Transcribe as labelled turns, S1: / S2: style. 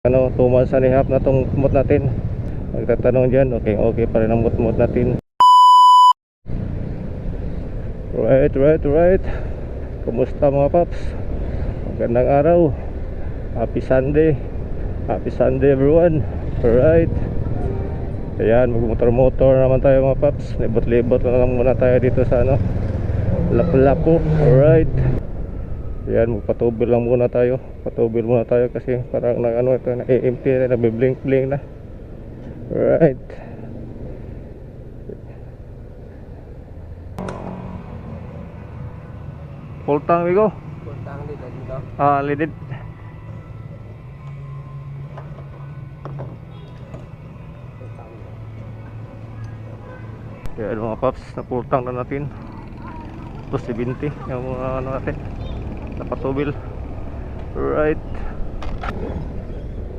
S1: Ano, 2 months and a half na tong mut natin. Nagtatanong dyan, okay pa rin ang mut natin. Right. Kumusta mga paps? Magandang araw. Happy Sunday everyone. Alright. Ayan, magmotor naman tayo mga paps. Libot-libot na lang muna tayo dito sa ano, Lapu-Lapu. Alright. Ayan, magpatubil lang muna tayo. Patubil muna tayo kasi parang ano ito, na-empty na, nabiblink-blink na. Alright. Full tank we go.
S2: Full tank dito.
S1: Lidid. Ayan mga paps, na full tank na natin. Tapos 70 yung ano natin, napatubil. Right.